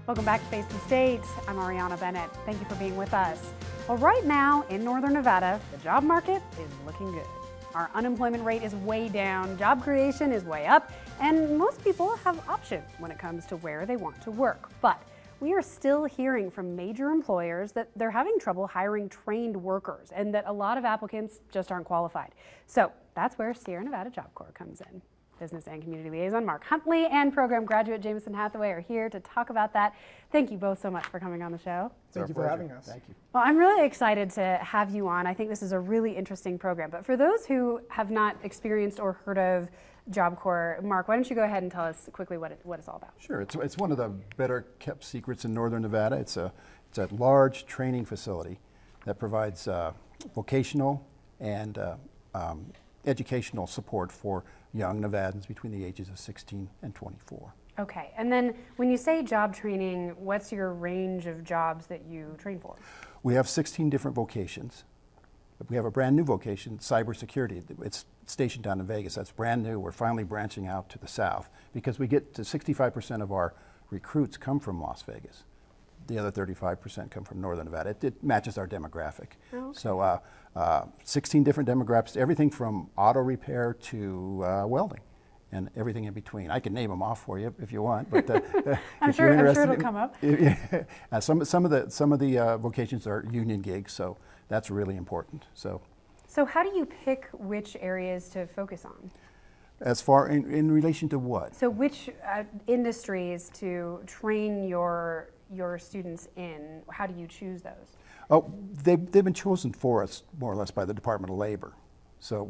Welcome back to Face the State. I'm Ariana Bennett. Thank you for being with us. Well, right now in Northern Nevada, the job market is looking good. Our unemployment rate is way down, job creation is way up, and most people have options when it comes to where they want to work. But we are still hearing from major employers that they're having trouble hiring trained workers and that a lot of applicants just aren't qualified. So that's where Sierra Nevada Job Corps comes in. Business and Community Liaison Mark Huntley and program graduate Jameson Hathaway are here to talk about that. Thank you both so much for coming on the show. Thank you for having us. Thank you. Well, I'm really excited to have you on. I think this is a really interesting program. But for those who have not experienced or heard of Job Corps, Mark, why don't you go ahead and tell us quickly what it's all about? Sure. It's one of the better kept secrets in Northern Nevada. It's a large training facility that provides vocational and educational support for young Nevadans between the ages of 16 and 24. Okay, and then when you say job training, what's your range of jobs that you train for? We have 16 different vocations. We have a brand new vocation, cybersecurity. It's stationed down in Vegas. That's brand new. We're finally branching out to the south because we get to 65% of our recruits come from Las Vegas. The other 35% come from Northern Nevada. It matches our demographic. Oh, okay. So 16 different demographics, everything from auto repair to welding and everything in between. I can name them off for you if you want, but I'm sure it'll come up. Some of the vocations are union gigs, so that's really important. So how do you pick which areas to focus on? As far in relation to what? So which industries to train your students in? How do you choose those? Oh, they've been chosen for us more or less by the Department of Labor. So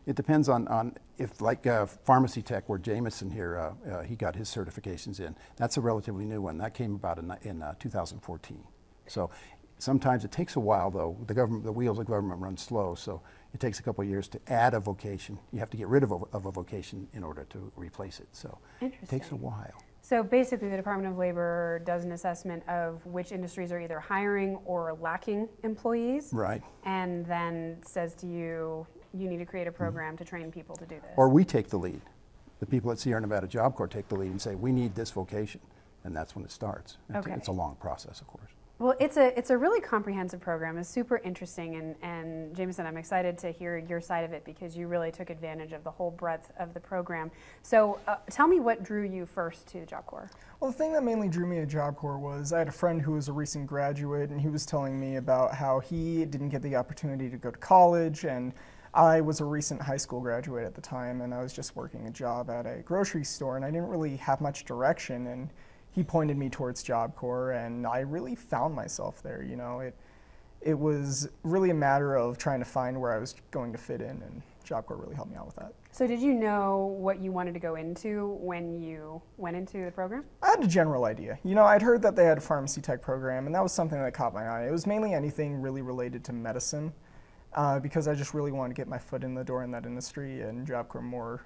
it depends on if, like pharmacy tech, where Jameson here, he got his certifications in. That's a relatively new one. That came about in 2014. So sometimes it takes a while, though. The wheels of government run slow, so it takes a couple of years to add a vocation. You have to get rid of a vocation in order to replace it. So it takes a while. So basically the Department of Labor does an assessment of which industries are either hiring or lacking employees. Right. And then says to you, you need to create a program to train people to do this. Or we take the lead. The people at Sierra Nevada Job Corps take the lead and say, we need this vocation. And that's when it starts. Okay. It's a long process, of course. Well, it's a really comprehensive program. It's super interesting, and Jameson, I'm excited to hear your side of it because you really took advantage of the whole breadth of the program. So tell me what drew you first to Job Corps. Well, the thing that mainly drew me to Job Corps was I had a friend who was a recent graduate, and he was telling me about how he didn't get the opportunity to go to college, and I was a recent high school graduate at the time, and I was just working a job at a grocery store, and I didn't really have much direction, and he pointed me towards Job Corps, and I really found myself there. You know, it was really a matter of trying to find where I was going to fit in, and Job Corps really helped me out with that. So did you know what you wanted to go into when you went into the program? I had a general idea. You know, I'd heard that they had a pharmacy tech program, and that was something that caught my eye. It was mainly anything really related to medicine, because I just really wanted to get my foot in the door in that industry, and Job Corps more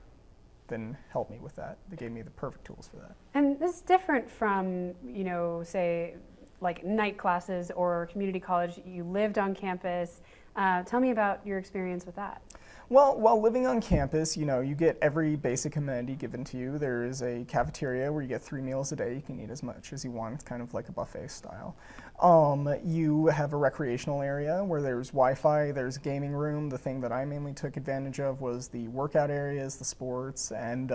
than helped me with that. They gave me the perfect tools for that. And this is different from, you know, say, like night classes or community college. You lived on campus. Tell me about your experience with that. Well, while living on campus, you know, you get every basic amenity given to you. There is a cafeteria where you get 3 meals a day. You can eat as much as you want. It's kind of like a buffet style. You have a recreational area where there's Wi-Fi, there's a gaming room. The thing that I mainly took advantage of was the workout areas, the sports, and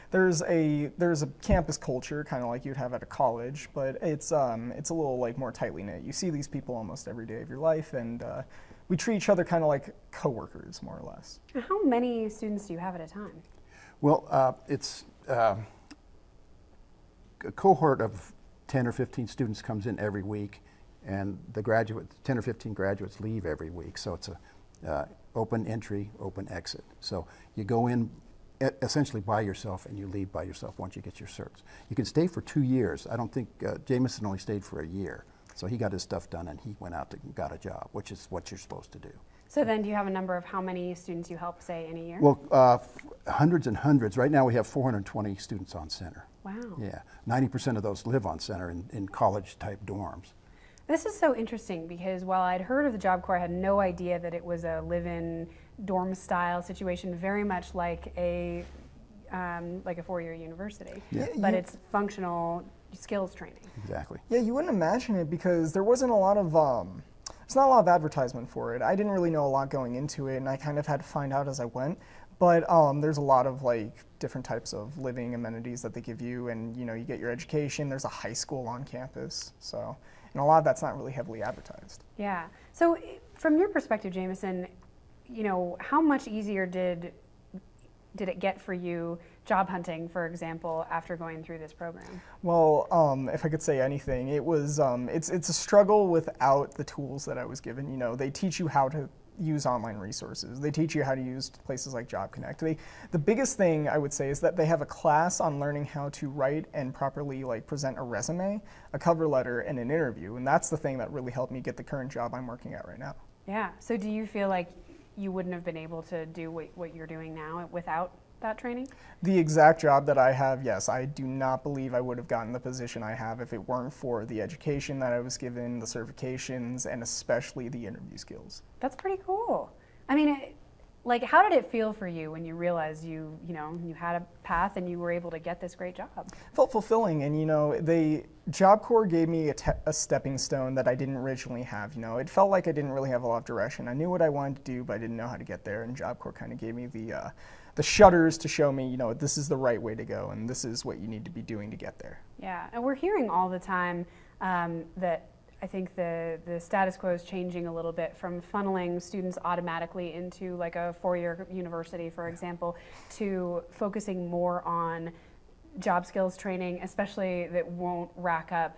there's a campus culture, kind of like you'd have at a college, but it's a little like more tightly knit. You see these people almost every day of your life, and we treat each other kind of like coworkers, more or less. How many students do you have at a time? Well, it's a cohort of 10 or 15 students comes in every week, and the 10 or 15 graduates leave every week. So it's a open entry, open exit. So you go in essentially by yourself and you leave by yourself once you get your certs. You can stay for 2 years. I don't think Jameson only stayed for a year. So he got his stuff done and he went out and got a job, which is what you're supposed to do. So then do you have a number of how many students you help, say, in a year? Well, hundreds and hundreds. Right now we have 420 students on center. Wow. Yeah, 90% of those live on center in college-type dorms. This is so interesting because while I'd heard of the Job Corps, I had no idea that it was a live-in dorm-style situation, very much like a 4-year university. Yeah. But it's functional. skills training. Exactly. Yeah, you wouldn't imagine it because there wasn't a lot of, there's not a lot of advertisement for it. I didn't really know a lot going into it, and I kind of had to find out as I went. But there's a lot of like different types of living amenities that they give you, and you get your education. There's a high school on campus, so and a lot of that's not really heavily advertised. Yeah. So from your perspective, Jameson, how much easier did it get for you job hunting, for example, after going through this program? Well, if I could say anything, it was it's a struggle without the tools that I was given. They teach you how to use online resources. They teach you how to use places like Job Connect. The biggest thing I would say is that they have a class on learning how to write and properly present a resume, a cover letter, and an interview. And that's the thing that really helped me get the current job I'm working at right now. Yeah. So do you feel like you wouldn't have been able to do what you're doing now without that training? The exact job that I have, yes. I do not believe I would have gotten the position I have if it weren't for the education that I was given, the certifications, and especially the interview skills. That's pretty cool. I mean, how did it feel for you when you realized you had a path and you were able to get this great job? Felt fulfilling, and Job Corps gave me a stepping stone that I didn't originally have. It felt like I didn't really have a lot of direction. I knew what I wanted to do, but I didn't know how to get there, and Job Corps kind of gave me the shutters to show me, this is the right way to go, and this is what you need to be doing to get there. Yeah, and we're hearing all the time that I think the status quo is changing a little bit from funneling students automatically into like a four-year university, for example, to focusing more on job skills training, especially that won't rack up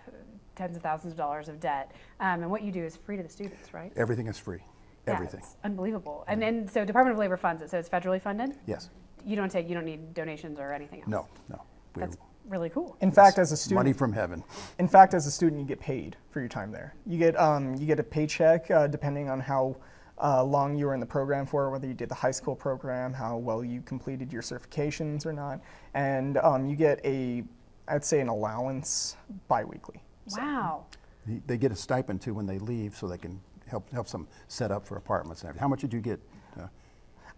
tens of thousands of dollars of debt. And what you do is free to the students, right? Everything is free. Everything. Yeah, it's unbelievable. And then so Department of Labor funds it, so it's federally funded? Yes. You don't need donations or anything else? No. That's really cool. In fact, as a student, money from heaven. In fact, as a student, you get paid for your time there. You get a paycheck depending on how long you were in the program for, whether you did the high school program, how well you completed your certifications or not, and you get I'd say an allowance biweekly. Wow. They get a stipend too when they leave, so they can help them set up for apartments and everything. How much did you get?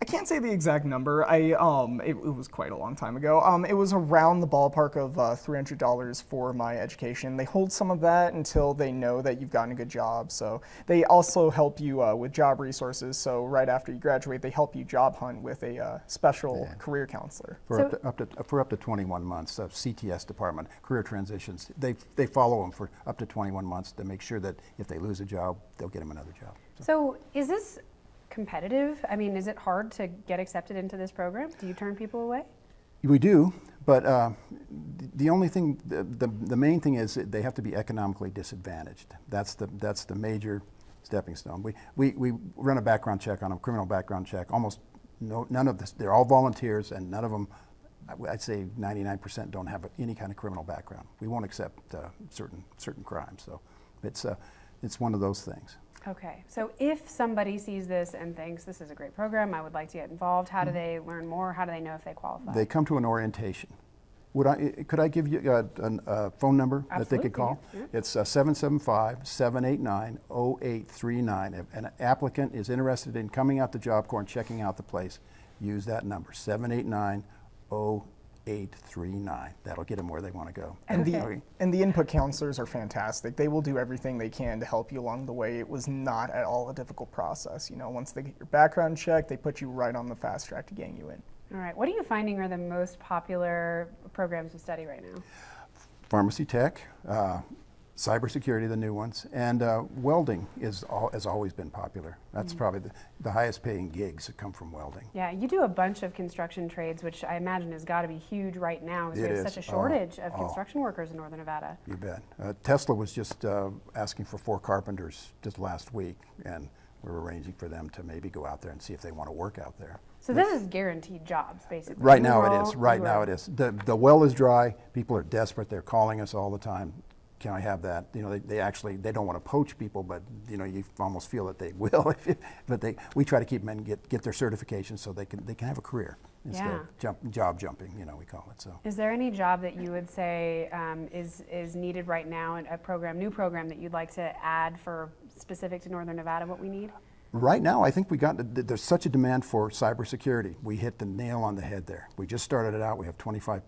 I can't say the exact number. It was quite a long time ago. It was around the ballpark of $300 for my education. They hold some of that until they know that you've gotten a good job. So they also help you with job resources. So right after you graduate, they help you job hunt with a special career counselor. For up to 21 months, CTS department, career transitions, they follow them for up to 21 months to make sure that if they lose a job, they'll get them another job. So is this competitive? I mean, is it hard to get accepted into this program? Do you turn people away? We do, but the only thing, the main thing is that they have to be economically disadvantaged. That's the major stepping stone. We run a background check on them, criminal background check. Almost none of this. They're all volunteers, and none of them, I'd say 99% don't have any kind of criminal background. We won't accept certain crimes. So it's one of those things. Okay, so if somebody sees this and thinks this is a great program, I would like to get involved, how do they learn more? How do they know if they qualify? They come to an orientation. Could I give you a phone number that they could call? Yeah. It's 775-789-0839. If an applicant is interested in coming out to Job Corps and checking out the place, use that number, 789-0839. That'll get them where they want to go. And the input counselors are fantastic. They will do everything they can to help you along the way. It was not at all a difficult process. Once they get your background check, they put you right on the fast track to getting you in. All right. What are you finding are the most popular programs of study right now? Pharmacy tech, cybersecurity, the new ones, and welding has always been popular. That's probably the highest paying gigs that come from welding. Yeah, you do a bunch of construction trades, which I imagine has got to be huge right now because there's such a shortage of construction workers in Northern Nevada. You bet. Tesla was just asking for 4 carpenters just last week, and we're arranging for them to maybe go out there and see if they want to work out there. So this is guaranteed jobs, basically. Right now it is. Right now it is. The well is dry. People are desperate. They're calling us all the time. Can I have that? They don't want to poach people, but you almost feel that they will. But we try to keep them and get their certification so they can have a career instead of job jumping. We call it. So. Is there any job that you would say is needed right now, a new program that you'd like to add for specific to Northern Nevada? What we need? Right now, I think there's such a demand for cybersecurity. We hit the nail on the head there. We just started it out. We have 25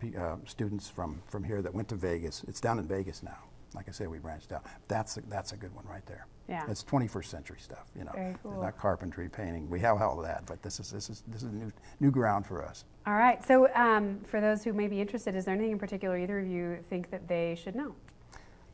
students from here that went to Vegas. It's down in Vegas now. Like I said, we branched out. That's a good one right there. Yeah. That's 21st century stuff. You know, Very cool. Not carpentry, painting. We have all of that, but this is new ground for us. All right. So for those who may be interested, is there anything in particular either of you think that they should know?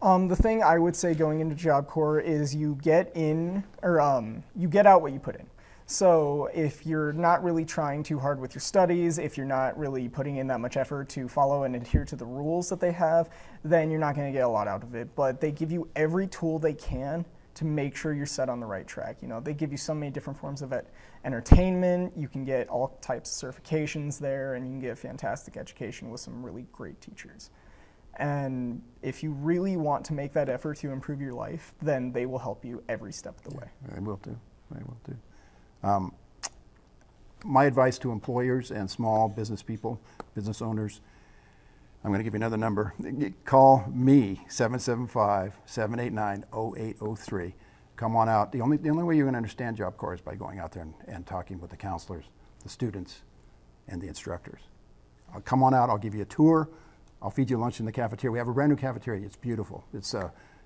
The thing I would say going into Job Corps is you get in, or you get out what you put in. So if you're not really trying too hard with your studies, if you're not really putting in that much effort to follow and adhere to the rules that they have, then you're not going to get a lot out of it. But they give you every tool they can to make sure you're set on the right track. You know, they give you so many different forms of entertainment. You can get all types of certifications there, and you can get fantastic education with some really great teachers. And if you really want to make that effort to improve your life, then they will help you every step of the way. They will too. They will too. My advice to employers and small business people, business owners, I'm going to give you another number. Call me, 775-789-0803. Come on out. The only way you're going to understand Job Corps is by going out there and talking with the counselors, the students, and the instructors. Come on out. I'll give you a tour. I'll feed you lunch in the cafeteria. We have a brand new cafeteria. It's beautiful. It's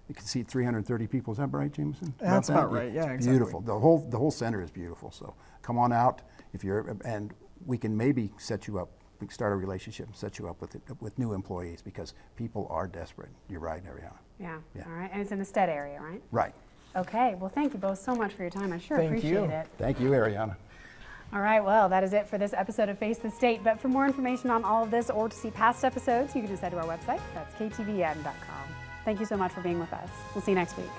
you can seat 330 people. Is that right, Jameson? That's about right. Yeah, it's exactly. Beautiful. The whole center is beautiful. So come on out and we can maybe set you up. We can start a relationship and set you up with new employees because people are desperate. You're right, Ariana. Yeah. All right. And it's in the Stead area, right? Right. Okay. Well, thank you both so much for your time. I sure Thank appreciate you. it. Thank you, Ariana. All right, well, that is it for this episode of Face the State. But for more information on all of this or to see past episodes, you can just head to our website. That's ktvn.com. Thank you so much for being with us. We'll see you next week.